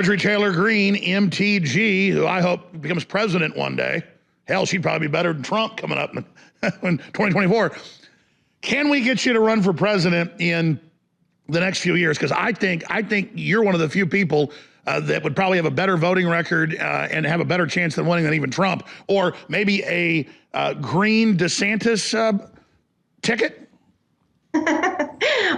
Marjorie Taylor Greene, MTG, who I hope becomes president one day. Hell, she'd probably be better than Trump coming up in 2024. Can we get you to run for president in the next few years? Because I think you're one of the few people that would probably have a better voting record and have a better chance than winning than even Trump, or maybe a Green DeSantis ticket.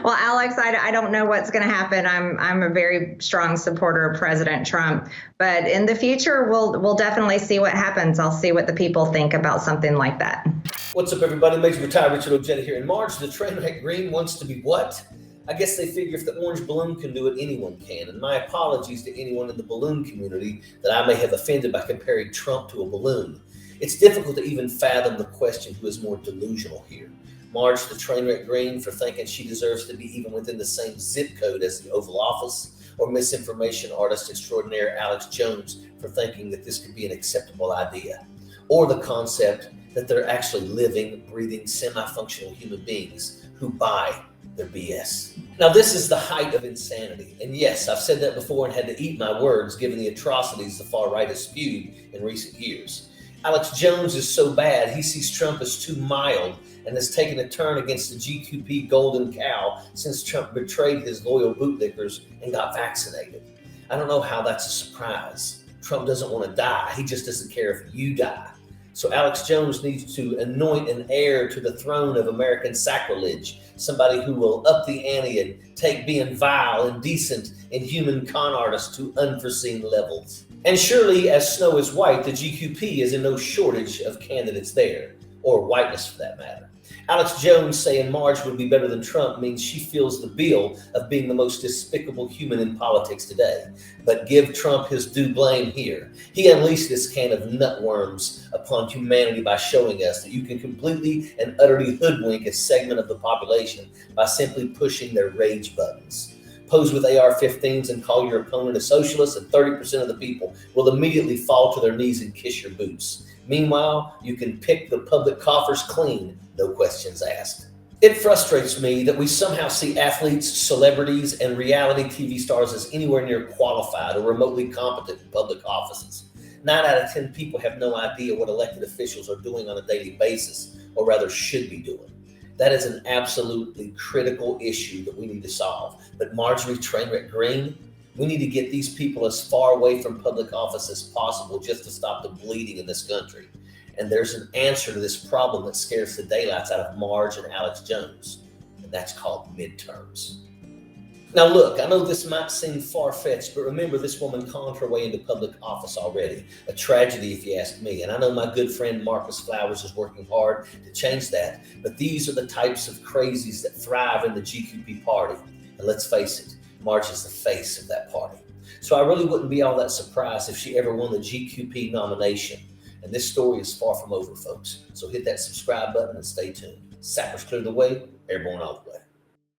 Well, Alex, I don't know what's going to happen. I'm a very strong supporter of President Trump, but in the future, we'll definitely see what happens. I'll see what the people think about something like that. What's up, everybody? Major Retired Richard Ojeda here. In March, the Trainwreck Green wants to be what? I guess they figure if the orange balloon can do it, anyone can. And my apologies to anyone in the balloon community that I may have offended by comparing Trump to a balloon. It's difficult to even fathom the question who is more delusional here. Marge the Trainwreck Green for thinking she deserves to be even within the same zip code as the Oval Office, or misinformation artist extraordinaire Alex Jones for thinking that this could be an acceptable idea, or the concept that they're actually living, breathing, semi-functional human beings who buy their BS. Now, this is the height of insanity. And yes, I've said that before and had to eat my words given the atrocities the far right has spewed in recent years. Alex Jones is so bad, he sees Trump as too mild and has taken a turn against the GQP golden cow since Trump betrayed his loyal bootlickers and got vaccinated. I don't know how that's a surprise. Trump doesn't want to die. He just doesn't care if you die. So Alex Jones needs to anoint an heir to the throne of American sacrilege, somebody who will up the ante and take being vile, indecent, inhuman con artists to unforeseen levels. And surely, as snow is white, the GQP is in no shortage of candidates there, or whiteness for that matter. Alex Jones saying Marge would be better than Trump means she feels the bill of being the most despicable human in politics today. But give Trump his due blame here. He unleashed this can of nutworms upon humanity by showing us that you can completely and utterly hoodwink a segment of the population by simply pushing their rage buttons. Pose with AR-15s and call your opponent a socialist, and 30% of the people will immediately fall to their knees and kiss your boots. Meanwhile, you can pick the public coffers clean, no questions asked. It frustrates me that we somehow see athletes, celebrities, and reality TV stars as anywhere near qualified or remotely competent in public offices. 9 out of 10 people have no idea what elected officials are doing on a daily basis, or rather should be doing. That is an absolutely critical issue that we need to solve. But Marjorie Trainwreck Green, we need to get these people as far away from public office as possible just to stop the bleeding in this country. And there's an answer to this problem that scares the daylights out of Marge and Alex Jones, and that's called midterms. Now look, I know this might seem far-fetched, but remember this woman conned her way into public office already. A tragedy if you ask me, and I know my good friend Marcus Flowers is working hard to change that, but these are the types of crazies that thrive in the GQP party. And let's face it, Marge is the face of that party. So I really wouldn't be all that surprised if she ever won the GQP nomination. And this story is far from over, folks. So hit that subscribe button and stay tuned. Sappers clear the way, airborne all the way.